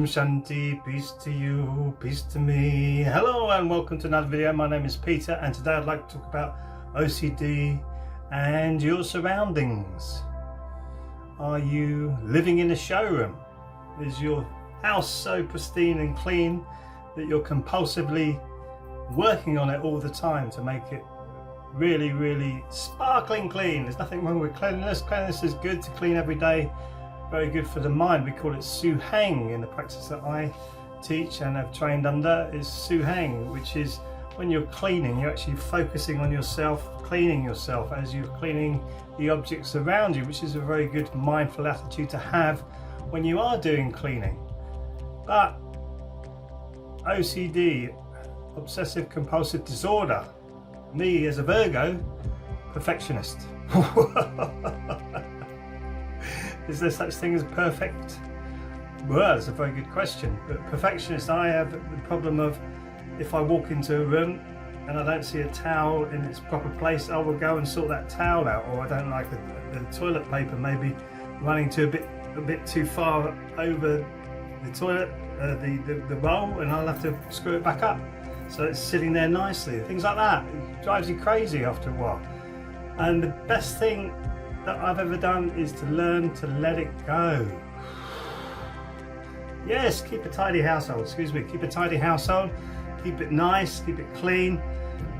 Shanti, peace to you, peace to me. Hello and welcome to another video. My name is Peter and today I'd like to talk about OCD and your surroundings. Are you living in a showroom? Is your house so pristine and clean that you're compulsively working on it all the time to make it really sparkling clean? There's nothing wrong with cleanliness. Cleanliness is good to clean every day. Very good for the mind. We call it Su Heng in the practice that I teach and have trained under. Is Su Heng, which is when you're cleaning, you're actually focusing on yourself, cleaning yourself as you're cleaning the objects around you, which is a very good mindful attitude to have when you are doing cleaning. But OCD, obsessive compulsive disorder, me as a Virgo, perfectionist. Is there such thing as perfect? Well, that's a very good question. But perfectionist, I have the problem of if I walk into a room and I don't see a towel in its proper place, I will go and sort that towel out. Or I don't like the toilet paper maybe running to a bit too far over the toilet, the roll, and I'll have to screw it back up so it's sitting there nicely. Things like that. It drives you crazy after a while. And the best thing that I've ever done is to learn to let it go. Yes, keep a tidy household, keep a tidy household, keep it nice, keep it clean,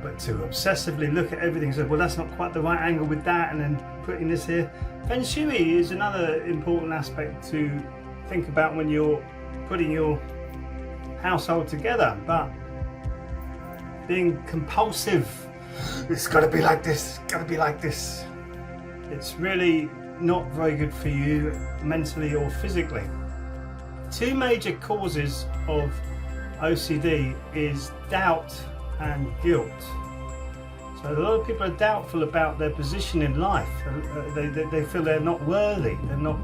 but to obsessively look at everything and say, well, that's not quite the right angle with that, and then putting this here. Feng Shui is another important aspect to think about when you're putting your household together, but being compulsive, it's got to be like this, it's got to be like this. It's really not very good for you mentally or physically. Two major causes of OCD is doubt and guilt. So a lot of people are doubtful about their position in life. They feel they're not worthy. They're not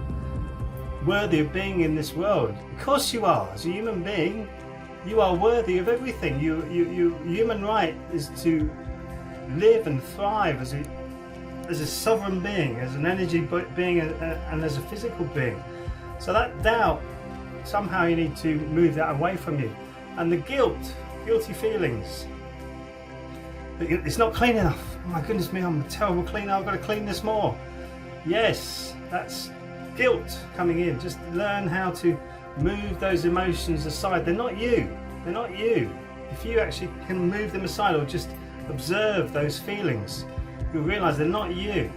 worthy of being in this world. Of course you are. As a human being, you are worthy of everything. Human right is to live and thrive as a sovereign being, as an energy being, and as a physical being. So that doubt, somehow you need to move that away from you. And the guilty feelings. It's not clean enough. Oh my goodness me, I'm a terrible cleaner, I've got to clean this more. Yes, that's guilt coming in. Just learn how to move those emotions aside. They're not you. They're not you. If you actually can move them aside or just observe those feelings, you'll realize they're not you.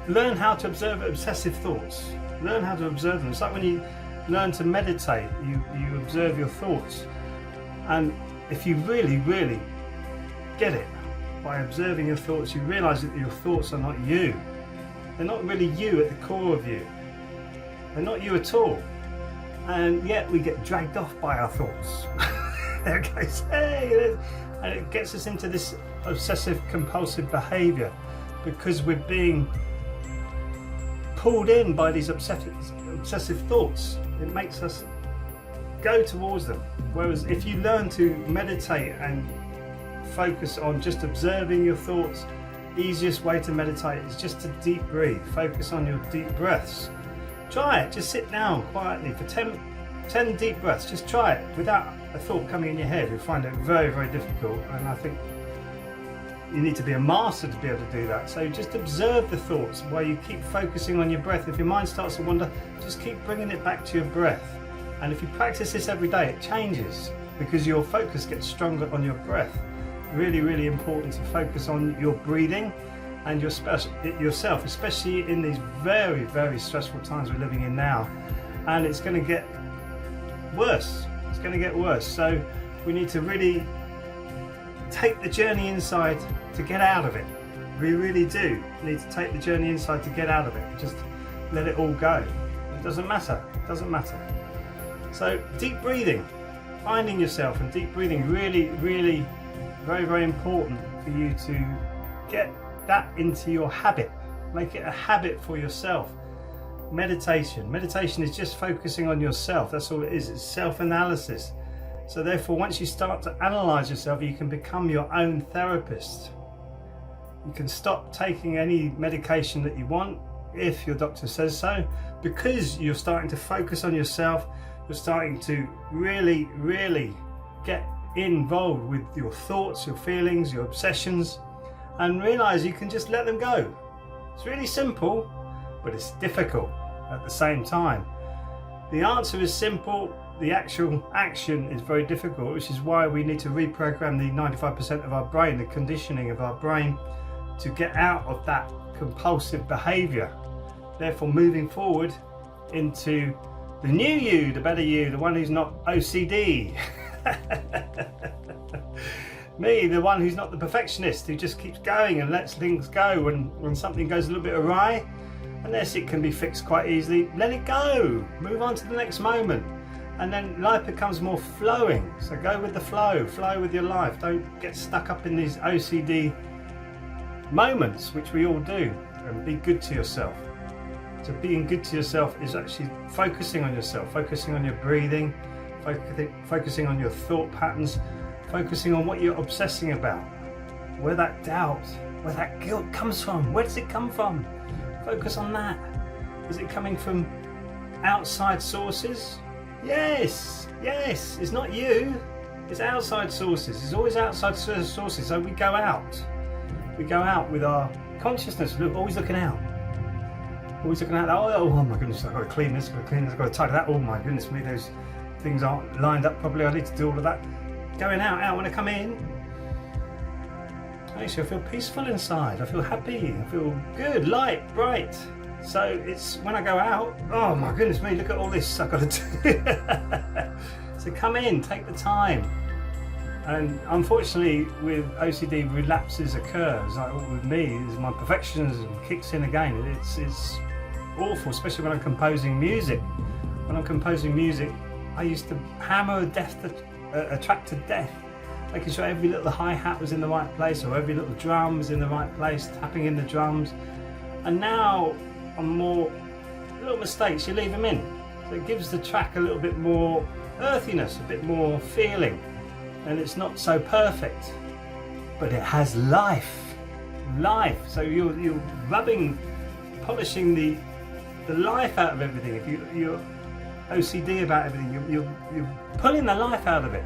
Learn how to observe obsessive thoughts. Learn how to observe them. It's like when you learn to meditate, you observe your thoughts. And if you really get it by observing your thoughts, you realize that your thoughts are not you. They're not really you at the core of you. They're not you at all. And yet we get dragged off by our thoughts. There it goes. Hey, and it gets us into this obsessive compulsive behavior because we're being pulled in by these obsessive thoughts. It makes us go towards them. Whereas if you learn to meditate and focus on just observing your thoughts, the easiest way to meditate is just to deep breathe. Focus on your deep breaths. Try it. Just sit down quietly for 10 deep breaths. Just try it without a thought coming in your head. You'll find it very difficult, and I think you need to be a master to be able to do that. So just observe the thoughts while you keep focusing on your breath. If your mind starts to wander, just keep bringing it back to your breath. And if you practice this every day, it changes because your focus gets stronger on your breath. Really important to focus on your breathing and yourself, especially in these very stressful times we're living in now. And it's going to get worse. It's going to get worse. So we need to really take the journey inside to get out of it. We really do need to take the journey inside to get out of it. Just let it all go. It doesn't matter. It doesn't matter. So deep breathing, finding yourself, and deep breathing really very important for you to get that into your habit. Make it a habit for yourself. Meditation is just focusing on yourself. That's all it is. It's self-analysis. So therefore, once you start to analyze yourself, you can become your own therapist. You can stop taking any medication that you want if your doctor says so, because you're starting to focus on yourself. you're starting to really get involved with your thoughts, your feelings, your obsessions, and realize you can just let them go. It's really simple, but it's difficult at the same time. The answer is simple, the actual action is very difficult, which is why we need to reprogram the 95% of our brain, the conditioning of our brain, to get out of that compulsive behavior. Therefore, moving forward into the new you, the better you, the one who's not OCD. Me, the one who's not the perfectionist, who just keeps going and lets things go when something goes a little bit awry. Unless it can be fixed quite easily, let it go. Move on to the next moment. And then life becomes more flowing. So go with the flow with your life. Don't get stuck up in these OCD moments, which we all do, and be good to yourself. So being good to yourself is actually focusing on yourself, focusing on your breathing, focusing on your thought patterns, focusing on what you're obsessing about, where that doubt, where that guilt comes from. Where does it come from? Focus on that. Is it coming from outside sources? Yes, it's not you, it's outside sources. It's always outside sources. So we go out with our consciousness, always looking out. Always looking at, oh my goodness, I've got to clean this, I've got to tidy that, oh my goodness me, those things aren't lined up properly, I need to do all of that. Going out, when I come in, actually I feel peaceful inside, I feel happy, I feel good, light, bright. So it's when I go out, oh my goodness me, look at all this I've got to do. So come in, take the time. And unfortunately with OCD, relapses occur. It's like with me, my perfectionism kicks in again. It's awful, especially when I'm composing music. When I'm composing music, I used to hammer a track to death, making sure every little hi-hat was in the right place, or every little drum was in the right place, tapping in the drums. And now I'm more, little mistakes, you leave them in. So it gives the track a little bit more earthiness, a bit more feeling. And it's not so perfect, but it has life. So you're polishing the life out of everything. If you're OCD about everything, you're pulling the life out of it,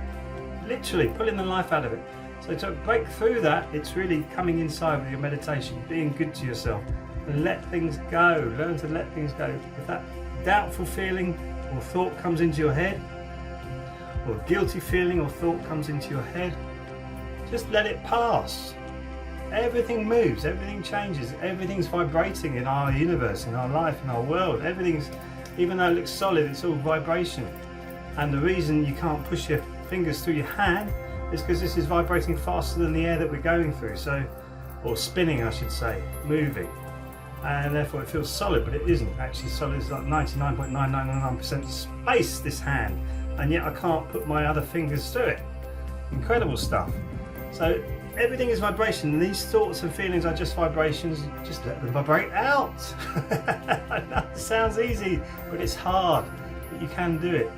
literally pulling the life out of it. So to break through that, it's really coming inside with your meditation, being good to yourself, and let things go. Learn to let things go. If that doubtful feeling or thought comes into your head, or guilty feeling or thought comes into your head, just let it pass. Everything moves, everything changes, everything's vibrating in our universe, in our life, in our world. Everything's, even though it looks solid, it's all vibration. And the reason you can't push your fingers through your hand is because this is vibrating faster than the air that we're going through, so, or spinning I should say, moving. And therefore it feels solid, but it isn't actually solid. It's like 99.999% space, this hand. And yet I can't put my other fingers through it. Incredible stuff. So everything is vibration, and these thoughts and feelings are just vibrations. Just let them vibrate out. I know it sounds easy, but it's hard, but you can do it.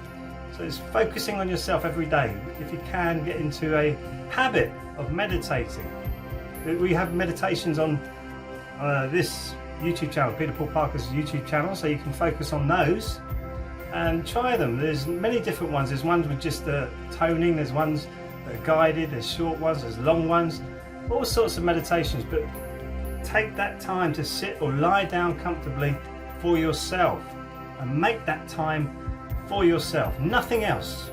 So it's focusing on yourself every day. If you can, get into a habit of meditating. We have meditations on this YouTube channel, Peter Paul Parker's YouTube channel, so you can focus on those and try them. There's many different ones. There's ones with just toning, there's ones that are guided, there's short ones, there's long ones, all sorts of meditations. But take that time to sit or lie down comfortably for yourself and make that time for yourself. Nothing else,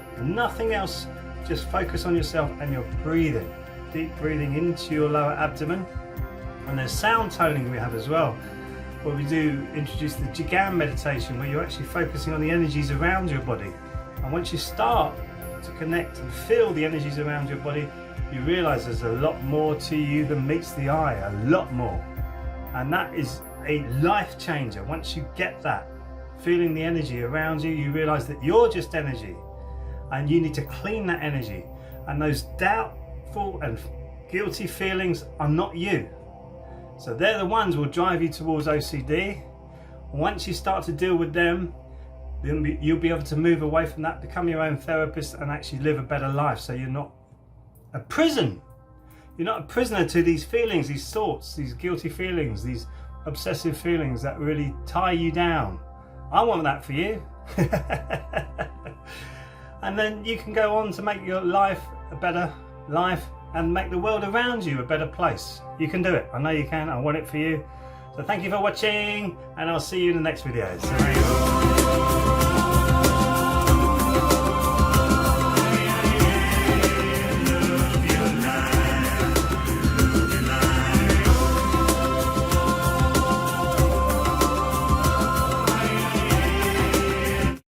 just focus on yourself and your breathing. Deep breathing into your lower abdomen. And there's sound toning we have as well, where we do introduce the Jigam meditation, where you're actually focusing on the energies around your body. And once you start to connect and feel the energies around your body, you realize there's a lot more to you than meets the eye, a lot more. And that is a life changer. Once you get that, feeling the energy around you, you realize that you're just energy, and you need to clean that energy. And those doubtful and guilty feelings are not you. So they're the ones will drive you towards OCD. Once you start to deal with them, then you'll be able to move away from that, become your own therapist, and actually live a better life. So you're not a prison. You're not a prisoner to these feelings, these thoughts, these guilty feelings, these obsessive feelings that really tie you down. I want that for you. and then you can go on to make your life a better life and make the world around you a better place. You can do it. I know you can. I want it for you. So thank you for watching, and I'll see you in the next video. So there you go.